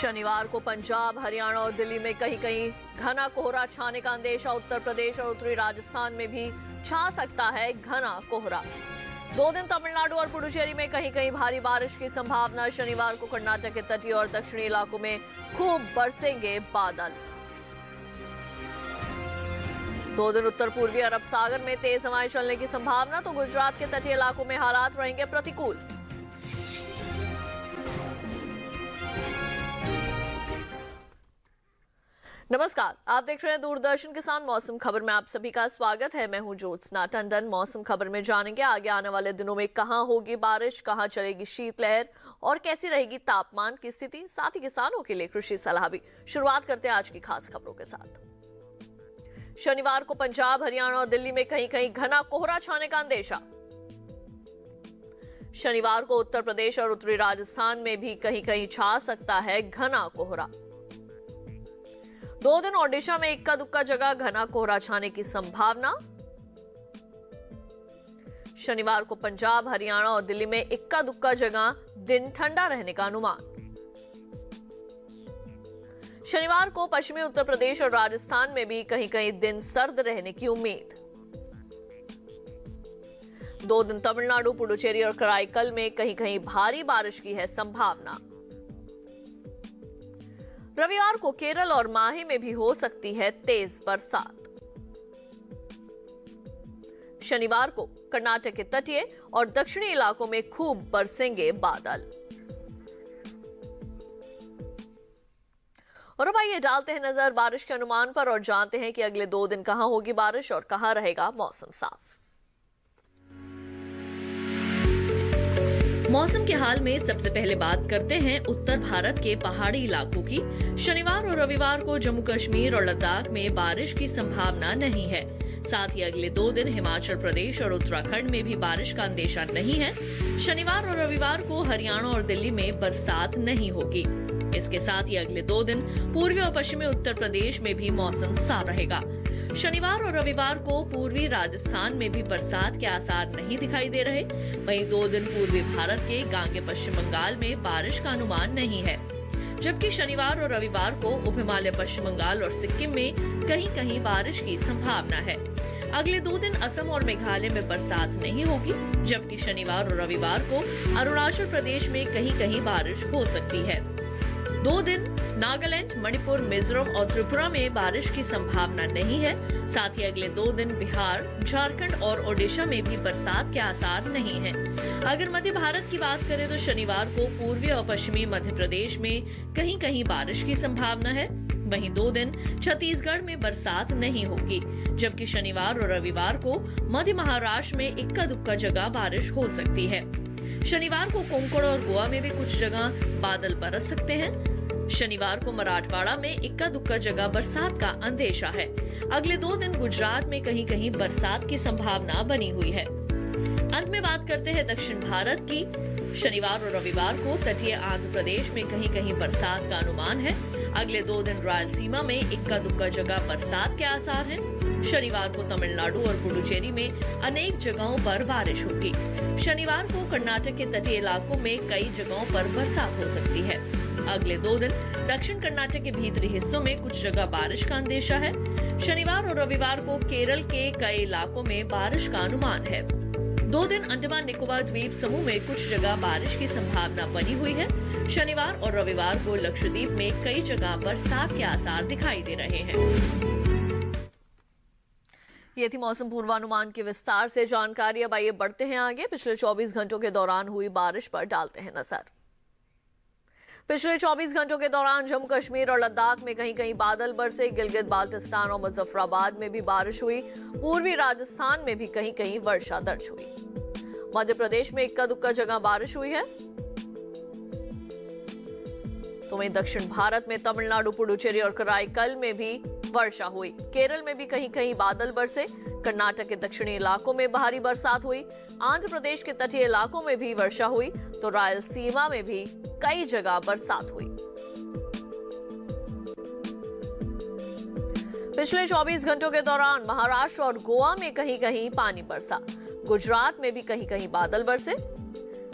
शनिवार को पंजाब, हरियाणा और दिल्ली में कहीं कहीं घना कोहरा छाने का अंदेशा। उत्तर प्रदेश और उत्तरी राजस्थान में भी छा सकता है घना कोहरा। 2 दिन तमिलनाडु और पुडुचेरी में कहीं कहीं भारी बारिश की संभावना। शनिवार को कर्नाटक के तटीय और दक्षिणी इलाकों में खूब बरसेंगे बादल। 2 दिन उत्तर पूर्वी अरब सागर में तेज हवाएं चलने की संभावना, तो गुजरात के तटीय इलाकों में हालात रहेंगे प्रतिकूल। नमस्कार, आप देख रहे हैं दूरदर्शन किसान मौसम खबर में आप सभी का स्वागत है। मैं हूं ज्योत्सना टंडन। मौसम खबर में जानेंगे आगे आने वाले दिनों में कहां होगी बारिश, कहां चलेगी शीतलहर और कैसी रहेगी तापमान की स्थिति, साथ ही किसानों के लिए कृषि सलाह भी। शुरुआत करते हैं आज की खास खबरों के साथ। शनिवार को पंजाब, हरियाणा और दिल्ली में कहीं कहीं घना कोहरा छाने का अंदेशा। शनिवार को उत्तर प्रदेश और उत्तरी राजस्थान में भी कहीं कहीं छा सकता है घना कोहरा। 2 दिन ओडिशा में इक्का दुक्का जगह घना कोहरा छाने की संभावना। शनिवार को पंजाब, हरियाणा और दिल्ली में इक्का दुक्का जगह दिन ठंडा रहने का अनुमान। शनिवार को पश्चिमी उत्तर प्रदेश और राजस्थान में भी कहीं कहीं दिन सर्द रहने की उम्मीद। 2 दिन तमिलनाडु, पुडुचेरी और कराईकल में कहीं कहीं भारी बारिश की है संभावना। रविवार को केरल और माहे में भी हो सकती है तेज बरसात। शनिवार को कर्नाटक के तटीय और दक्षिणी इलाकों में खूब बरसेंगे बादल। और अब आइए डालते हैं नजर बारिश के अनुमान पर और जानते हैं कि अगले 2 दिन कहां होगी बारिश और कहां रहेगा मौसम साफ। मौसम के हाल में सबसे पहले बात करते हैं उत्तर भारत के पहाड़ी इलाकों की। शनिवार और रविवार को जम्मू कश्मीर और लद्दाख में बारिश की संभावना नहीं है। साथ ही अगले 2 दिन हिमाचल प्रदेश और उत्तराखंड में भी बारिश का अंदेशा नहीं है। शनिवार और रविवार को हरियाणा और दिल्ली में बरसात नहीं होगी। इसके साथ ही अगले 2 दिन पूर्वी और पश्चिमी उत्तर प्रदेश में भी मौसम साफ रहेगा। शनिवार और रविवार को पूर्वी राजस्थान में भी बरसात के आसार नहीं दिखाई दे रहे। वहीं 2 दिन पूर्वी भारत के गांगे पश्चिम बंगाल में बारिश का अनुमान नहीं है, जबकि शनिवार और रविवार को उप हिमालय पश्चिम बंगाल और सिक्किम में कहीं कहीं बारिश की संभावना है। अगले 2 दिन असम और मेघालय में बरसात नहीं होगी, जबकि शनिवार और रविवार को अरुणाचल प्रदेश में कहीं कहीं बारिश हो सकती है। 2 दिन नागालैंड, मणिपुर, मिजोरम और त्रिपुरा में बारिश की संभावना नहीं है। साथ ही अगले 2 दिन बिहार, झारखंड और ओडिशा में भी बरसात के आसार नहीं हैं। अगर मध्य भारत की बात करें तो शनिवार को पूर्वी और पश्चिमी मध्य प्रदेश में कहीं कहीं बारिश की संभावना है। वहीं 2 दिन छत्तीसगढ़ में बरसात नहीं होगी, जबकि शनिवार और रविवार को मध्य महाराष्ट्र में इक्का दुक्का जगह बारिश हो सकती है। शनिवार को कोंकण और गोवा में भी कुछ जगह बादल बरस सकते हैं। शनिवार को मराठवाड़ा में इक्का दुक्का जगह बरसात का अंदेशा है। अगले 2 दिन गुजरात में कहीं कहीं बरसात की संभावना बनी हुई है। अंत में बात करते हैं दक्षिण भारत की। शनिवार और रविवार को तटीय आंध्र प्रदेश में कहीं कहीं बरसात का अनुमान है। अगले 2 दिन रायलसीमा में इक्का दुक्का जगह बरसात के आसार हैं। शनिवार को तमिलनाडु और पुडुचेरी में अनेक जगहों पर बारिश होगी। शनिवार को कर्नाटक के तटीय इलाकों में कई जगहों पर बरसात हो सकती है। अगले 2 दिन दक्षिण कर्नाटक के भीतरी हिस्सों में कुछ जगह बारिश का अंदेशा है। शनिवार और रविवार को केरल के कई इलाकों में बारिश का अनुमान है। 2 दिन अंडमान निकोबार द्वीप समूह में कुछ जगह बारिश की संभावना बनी हुई है। शनिवार और रविवार को लक्षद्वीप में कई जगह बरसात के आसार दिखाई दे रहे हैं। ये थी मौसम पूर्वानुमान के विस्तार से जानकारी। अब आइए बढ़ते हैं आगे। पिछले 24 घंटों के दौरान हुई बारिश पर डालते हैं नजर। पिछले 24 घंटों के दौरान जम्मू कश्मीर और लद्दाख में कहीं कहीं बादल बरसे। गिलगित बाल्टिस्तान और मुजफ्फराबाद में भी बारिश हुई। पूर्वी राजस्थान में भी कहीं कहीं वर्षा दर्ज हुई। मध्य प्रदेश में इक्का दुक्का जगह बारिश हुई है। तो वहीं दक्षिण भारत में तमिलनाडु, पुडुचेरी और कराईकल में भी वर्षा हुई। केरल में भी कहीं कहीं बादल बरसे। कर्नाटक के दक्षिणी इलाकों में भारी बरसात हुई। आंध्र प्रदेश के तटीय इलाकों में भी वर्षा हुई, तो रायलसीमा में भी कई जगह बरसात हुई। पिछले 24 घंटों के दौरान महाराष्ट्र और गोवा में कहीं कहीं पानी बरसा। गुजरात में भी कहीं कहीं बादल बरसे।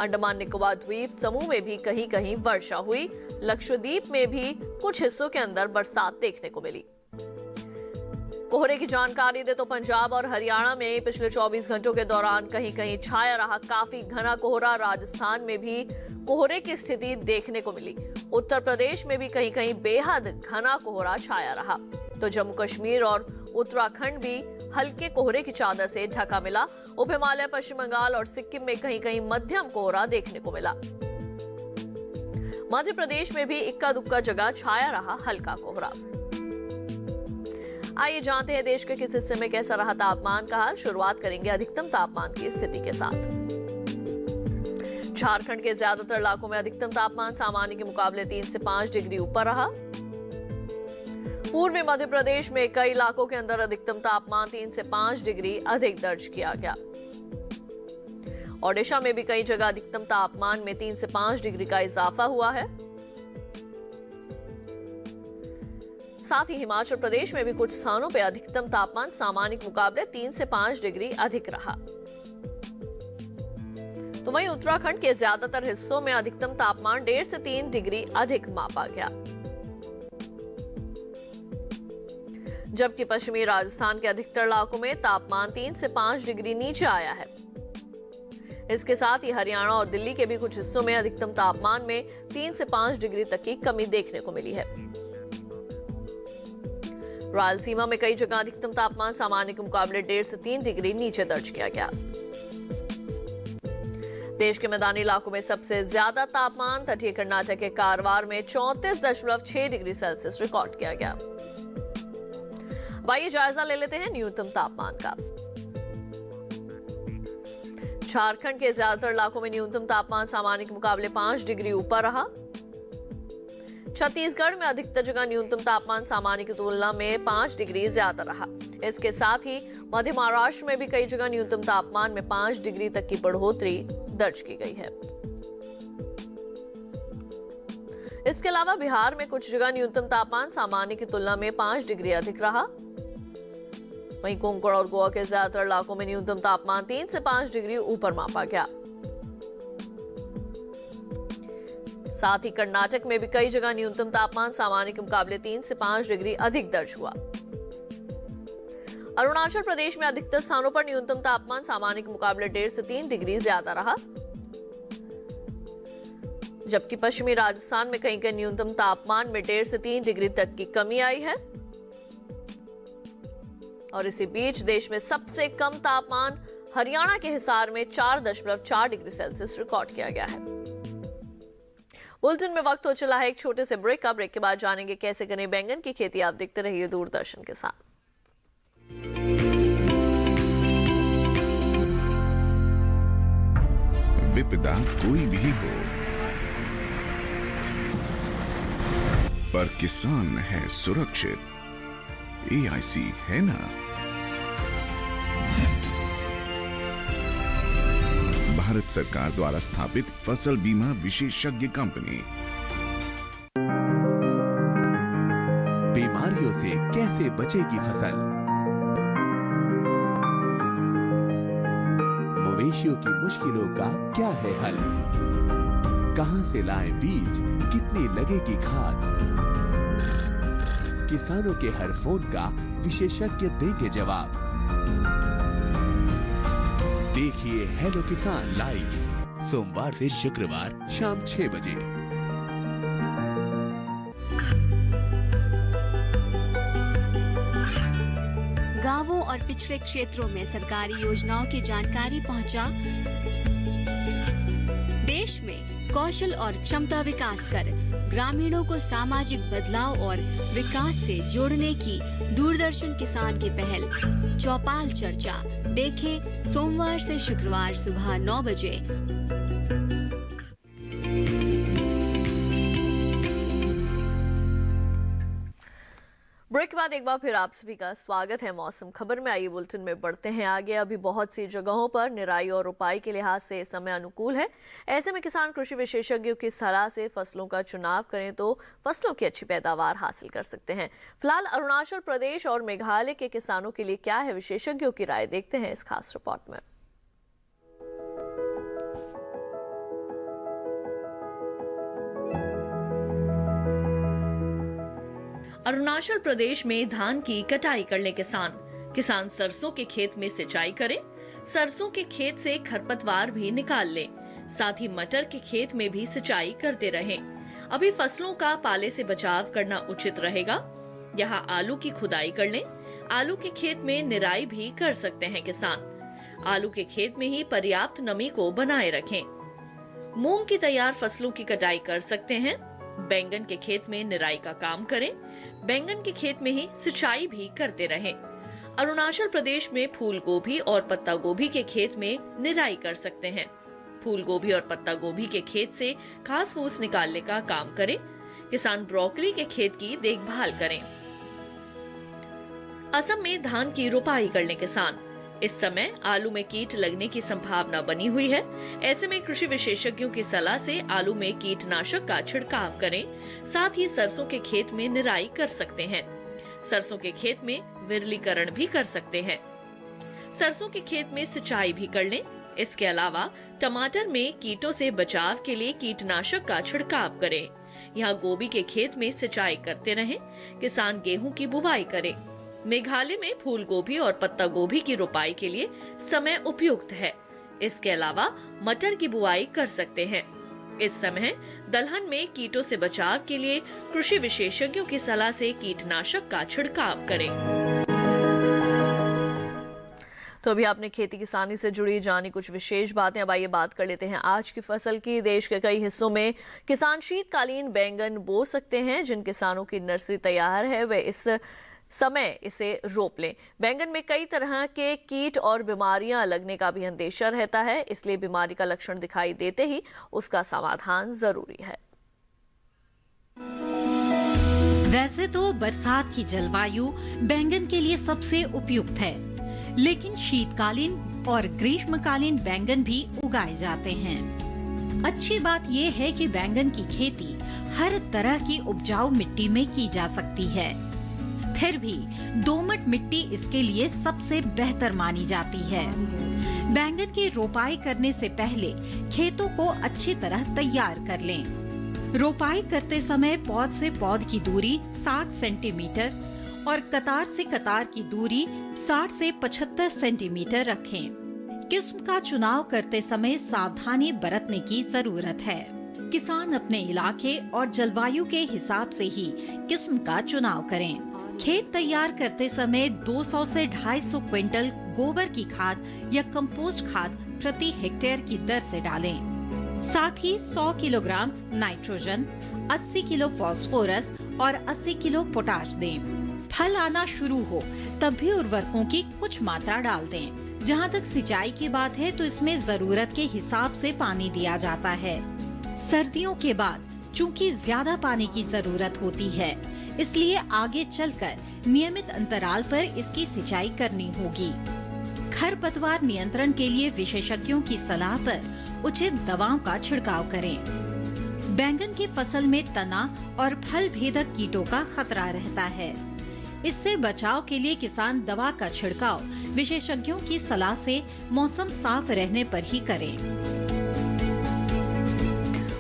अंडमान निकोबार द्वीप समूह में भी कहीं कहीं वर्षा हुई। लक्षद्वीप में भी कुछ हिस्सों के अंदर बरसात देखने को मिली। कोहरे की जानकारी दे तो पंजाब और हरियाणा में पिछले 24 घंटों के दौरान कहीं कहीं छाया रहा काफी घना कोहरा। राजस्थान में भी कोहरे की स्थिति देखने को मिली। उत्तर प्रदेश में भी कहीं कहीं बेहद घना कोहरा छाया रहा। तो जम्मू कश्मीर और उत्तराखंड भी हल्के कोहरे की चादर से ढका मिला। उप हिमालय, पश्चिम बंगाल और सिक्किम में कहीं कहीं मध्यम कोहरा देखने को मिला। मध्य प्रदेश में भी इक्का दुक्का जगह छाया रहा हल्का कोहरा। आइए जानते हैं देश के किस हिस्से में कैसा रहा तापमान का हाल। शुरुआत करेंगे अधिकतम तापमान की स्थिति के साथ। झारखंड के ज्यादातर इलाकों में अधिकतम तापमान सामान्य के मुकाबले 3 से 5 डिग्री ऊपर रहा। पूर्वी मध्य प्रदेश में कई इलाकों के अंदर अधिकतम तापमान 3 से 5 डिग्री अधिक दर्ज किया गया। ओडिशा में भी कई जगह अधिकतम तापमान में 3 से 5 डिग्री का इजाफा हुआ है। साथ ही हिमाचल प्रदेश में भी कुछ स्थानों पर अधिकतम तापमान सामान्य के मुकाबले 3 से 5 डिग्री अधिक रहा। तो वहीं उत्तराखंड के ज्यादातर हिस्सों में अधिकतम तापमान 1.5 से 3 डिग्री अधिक मापा गया। जबकि पश्चिमी राजस्थान के अधिकतर इलाकों में तापमान 3 से 5 डिग्री नीचे आया है। इसके साथ ही हरियाणा और दिल्ली के भी कुछ हिस्सों में अधिकतम तापमान में 3 से 5 डिग्री तक की कमी देखने को मिली है। रायलसीमा में कई जगह अधिकतम तापमान सामान्य के मुकाबले 1.5 से 3 डिग्री नीचे दर्ज किया गया। देश के मैदानी इलाकों में सबसे ज्यादा तापमान तटीय कर्नाटक के कारवार में 34.6 डिग्री सेल्सियस रिकॉर्ड किया गया। आइए जायजा ले लेते हैं न्यूनतम तापमान का। झारखंड के ज्यादातर इलाकों में न्यूनतम तापमान सामान्य के मुकाबले 5 डिग्री ऊपर रहा। छत्तीसगढ़ में अधिकतर जगह न्यूनतम तापमान सामान्य की तुलना में 5 डिग्री ज्यादा रहा। इसके साथ ही मध्य महाराष्ट्र में भी कई जगह न्यूनतम तापमान में 5 डिग्री तक की बढ़ोतरी दर्ज की गई है। इसके अलावा बिहार में कुछ जगह न्यूनतम तापमान सामान्य की तुलना में 5 डिग्री अधिक रहा। वहीं कोंकण और गोवा के ज्यादातर इलाकों में न्यूनतम तापमान 3 से 5 डिग्री ऊपर मापा गया। साथ ही कर्नाटक में भी कई जगह न्यूनतम तापमान सामान्य के मुकाबले 3 से 5 डिग्री अधिक दर्ज हुआ। अरुणाचल प्रदेश में अधिकतर स्थानों पर न्यूनतम तापमान सामान्य के मुकाबले 1.5 से 3 डिग्री ज्यादा रहा। जबकि पश्चिमी राजस्थान में कहीं कहीं न्यूनतम तापमान में 1.5 से 3 डिग्री तक की कमी आई है। और इसी बीच देश में सबसे कम तापमान हरियाणा के हिसार में 4.4 डिग्री सेल्सियस रिकॉर्ड किया गया है। बुलेटिन में वक्त हो चला है एक छोटे से ब्रेक का। ब्रेक के बाद जानेंगे कैसे करें बैंगन की खेती। आप देखते रहिए दूरदर्शन के साथ। विपदा कोई भी हो, पर किसान है सुरक्षित। AIC है ना। भारत सरकार द्वारा स्थापित फसल बीमा विशेषज्ञ कंपनी। बीमारियों से कैसे बचेगी फसल? मवेशियों की मुश्किलों का क्या है हल? कहां से लाएं बीज, कितनी लगेगी खाद? किसानों के हर फोन का विशेषज्ञ देंगे जवाब। देखिए हेलो किसान लाइव सोमवार से शुक्रवार शाम 6 बजे। गांवों और पिछड़े क्षेत्रों में सरकारी योजनाओं की जानकारी पहुंचा। देश में कौशल और क्षमता विकास कर ग्रामीणों को सामाजिक बदलाव और विकास से जोड़ने की दूरदर्शन किसान की पहल चौपाल चर्चा देखें सोमवार से शुक्रवार सुबह 9 बजे। ब्रेक के बाद एक बार फिर आप सभी का स्वागत है मौसम खबर में। आइए बुलेटिन में बढ़ते हैं आगे। अभी बहुत सी जगहों पर निराई और रुपाई के लिहाज से समय अनुकूल है। ऐसे में किसान कृषि विशेषज्ञों की सलाह से फसलों का चुनाव करें तो फसलों की अच्छी पैदावार हासिल कर सकते हैं। फिलहाल अरुणाचल प्रदेश और मेघालय के किसानों के लिए क्या है विशेषज्ञों की राय, देखते हैं इस खास रिपोर्ट में। अरुणाचल प्रदेश में धान की कटाई कर ले किसान सरसों के खेत में सिंचाई करें, सरसों के खेत से खरपतवार भी निकाल लें, साथ ही मटर के खेत में भी सिंचाई करते रहें। अभी फसलों का पाले से बचाव करना उचित रहेगा। यहाँ आलू की खुदाई कर लें, आलू के खेत में निराई भी कर सकते हैं किसान। आलू के खेत में ही पर्याप्त नमी को बनाए रखें। मूंग की तैयार फसलों की कटाई कर सकते हैं। बैंगन के खेत में निराई का काम करें, बैंगन के खेत में ही सिंचाई भी करते रहें। अरुणाचल प्रदेश में फूल गोभी और पत्ता गोभी के खेत में निराई कर सकते हैं। फूल गोभी और पत्ता गोभी के खेत से घास फूस निकालने का काम करें। किसान ब्रोकली के खेत की देखभाल करें। असम में धान की रोपाई कर लें किसान। इस समय आलू में कीट लगने की संभावना बनी हुई है। ऐसे में कृषि विशेषज्ञों की सलाह से आलू में कीटनाशक का छिड़काव करें। साथ ही सरसों के खेत में निराई कर सकते हैं। सरसों के खेत में विरलीकरण भी कर सकते हैं। सरसों के खेत में सिंचाई भी कर लें। इसके अलावा टमाटर में कीटों से बचाव के लिए कीटनाशक का छिड़काव करें। यहाँ गोभी के खेत में सिंचाई करते रहें। किसान गेहूं की बुवाई करें। मेघालय में फूल गोभी और पत्ता गोभी की रोपाई के लिए समय उपयुक्त है। इसके अलावा मटर की बुआई कर सकते हैं। इस समय दलहन में कीटों से बचाव के लिए कृषि विशेषज्ञों की सलाह से कीटनाशक का छिड़काव करें। तो अभी आपने खेती किसानी से जुड़ी जानी कुछ विशेष बातें। अब आइए बात कर लेते हैं आज की फसल की। देश के कई हिस्सों में किसान शीतकालीन बैंगन बो सकते हैं। जिन किसानों की नर्सरी तैयार है वे इस समय इसे रोप लें। बैंगन में कई तरह के कीट और बीमारियां लगने का भी अंदेशा रहता है, इसलिए बीमारी का लक्षण दिखाई देते ही उसका समाधान जरूरी है। वैसे तो बरसात की जलवायु बैंगन के लिए सबसे उपयुक्त है, लेकिन शीतकालीन और ग्रीष्मकालीन बैंगन भी उगाए जाते हैं। अच्छी बात ये है कि बैंगन की खेती हर तरह की उपजाऊ मिट्टी में की जा सकती है। फिर भी दोमट मिट्टी इसके लिए सबसे बेहतर मानी जाती है। बैंगन की रोपाई करने से पहले खेतों को अच्छी तरह तैयार कर लें। रोपाई करते समय पौध से पौध की दूरी 60 सेंटीमीटर और कतार से कतार की दूरी 60 से 75 सेंटीमीटर रखें। किस्म का चुनाव करते समय सावधानी बरतने की जरूरत है। किसान अपने इलाके और जलवायु के हिसाब से ही किस्म का चुनाव करें। खेत तैयार करते समय 200 से 250 क्विंटल गोबर की खाद या कंपोस्ट खाद प्रति हेक्टेयर की दर से डालें। साथ ही 100 किलोग्राम नाइट्रोजन, 80 किलो फास्फोरस और 80 किलो पोटाश दें। फल आना शुरू हो तब भी उर्वरकों की कुछ मात्रा डाल दें। जहां तक सिंचाई की बात है तो इसमें जरूरत के हिसाब से पानी दिया जाता है। सर्दियों के बाद चूंकि ज्यादा पानी की जरूरत होती है, इसलिए आगे चलकर नियमित अंतराल पर इसकी सिंचाई करनी होगी। खरपतवार नियंत्रण के लिए विशेषज्ञों की सलाह पर उचित दवाओं का छिड़काव करें। बैंगन की फसल में तना और फल भेदक कीटों का खतरा रहता है। इससे बचाव के लिए किसान दवा का छिड़काव विशेषज्ञों की सलाह से मौसम साफ रहने पर ही करें।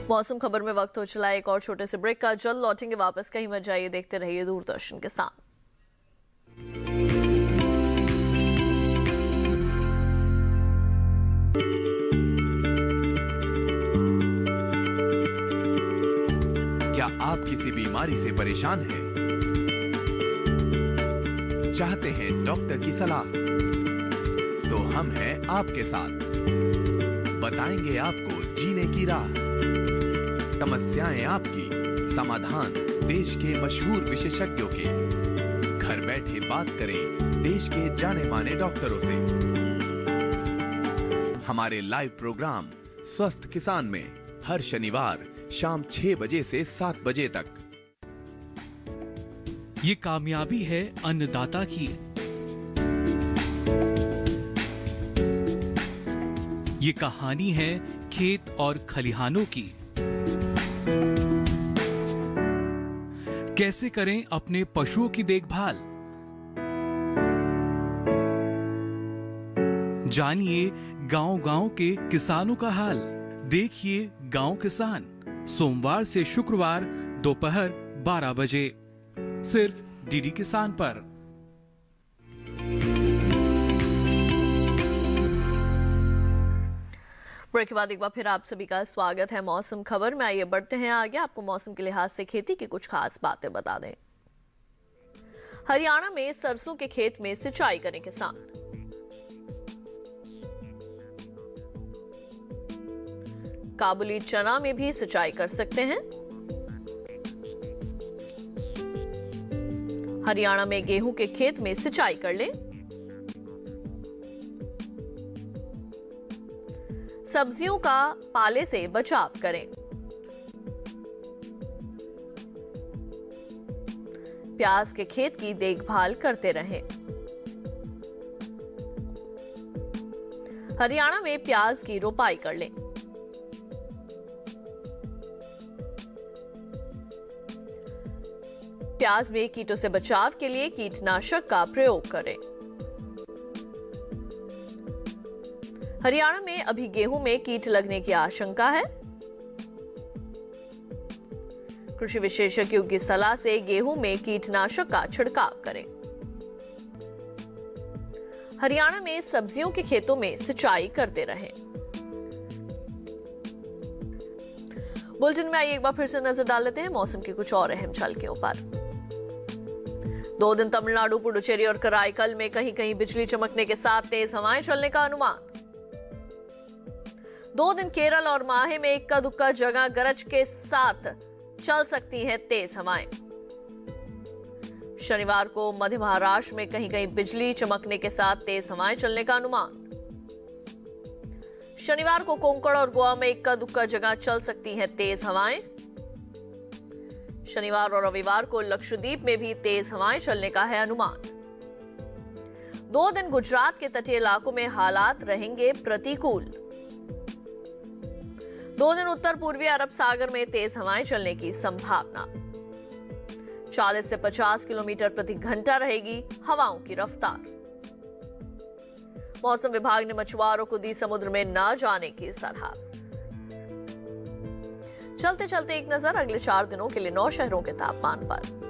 मौसम खबर में वक्त हो चला एक और छोटे से ब्रेक का। जल्द लौटेंगे वापस, कहीं मत जाइए, देखते रहिए दूरदर्शन के साथ। क्या आप किसी बीमारी से परेशान हैं? चाहते हैं डॉक्टर की सलाह? तो हम हैं आपके साथ। बताएंगे आपको जीने की राह। समस्याएं आपकी, समाधान देश के मशहूर विशेषज्ञों के। घर बैठे बात करें देश के जाने माने डॉक्टरों से। हमारे लाइव प्रोग्राम स्वस्थ किसान में हर शनिवार शाम 6 बजे से 7 बजे तक। ये कामयाबी है अन्नदाता की। ये कहानी है खेत और खलिहानों की। कैसे करें अपने पशुओं की देखभाल, जानिए गांव-गांव के किसानों का हाल। देखिए गांव किसान, सोमवार से शुक्रवार दोपहर 12 बजे। सिर्फ डीडी किसान पर। ब्रेक के बाद एक बार फिर आप सभी का स्वागत है मौसम खबर में। आइए बढ़ते हैं आगे, आपको मौसम के लिहाज से खेती की कुछ खास बातें बता दें। हरियाणा में सरसों के खेत में सिंचाई करें किसान। काबुली चना में भी सिंचाई कर सकते हैं। हरियाणा में गेहूं के खेत में सिंचाई कर लें। सब्जियों का पाले से बचाव करें। प्याज के खेत की देखभाल करते रहें। हरियाणा में प्याज की रोपाई कर लें। प्याज में कीटों से बचाव के लिए कीटनाशक का प्रयोग करें। हरियाणा में अभी गेहूं में कीट लगने की आशंका है। कृषि विशेषज्ञों की सलाह से गेहूं में कीटनाशक का छिड़काव करें। हरियाणा में सब्जियों के खेतों में सिंचाई करते रहें। बुलेटिन में आइए एक बार फिर से नजर डाल लेते हैं मौसम की कुछ और अहम झलकियों पर। 2 दिन तमिलनाडु, पुडुचेरी और कराईकल में कहीं कहीं बिजली चमकने के साथ तेज हवाएं चलने का अनुमान। 2 दिन केरल और माहे में इक्का दुक्का जगह गरज के साथ चल सकती हैं तेज हवाएं। शनिवार को मध्य महाराष्ट्र में कहीं कहीं बिजली चमकने के साथ तेज हवाएं चलने का अनुमान। शनिवार को कोंकण और गोवा में इक्का दुक्का जगह चल सकती हैं तेज हवाएं। शनिवार और रविवार को लक्षद्वीप में भी तेज हवाएं चलने का है अनुमान। 2 दिन गुजरात के तटीय इलाकों में हालात रहेंगे प्रतिकूल। 2 दिन उत्तर पूर्वी अरब सागर में तेज हवाएं चलने की संभावना। 40 से 50 किलोमीटर प्रति घंटा रहेगी हवाओं की रफ्तार। मौसम विभाग ने मछुआरों को दी समुद्र में न जाने की सलाह। चलते चलते एक नजर अगले 4 दिनों के लिए 9 शहरों के तापमान पर।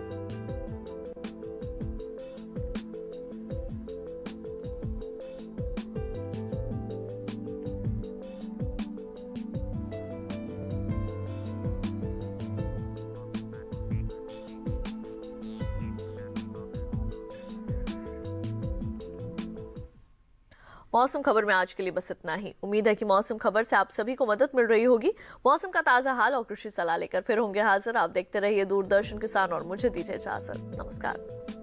मौसम खबर में आज के लिए बस इतना ही। उम्मीद है कि मौसम खबर से आप सभी को मदद मिल रही होगी। मौसम का ताजा हाल और कृषि सलाह लेकर फिर होंगे हाजिर। आप देखते रहिए दूरदर्शन किसान और मुझे दीजिए इजाजत। नमस्कार।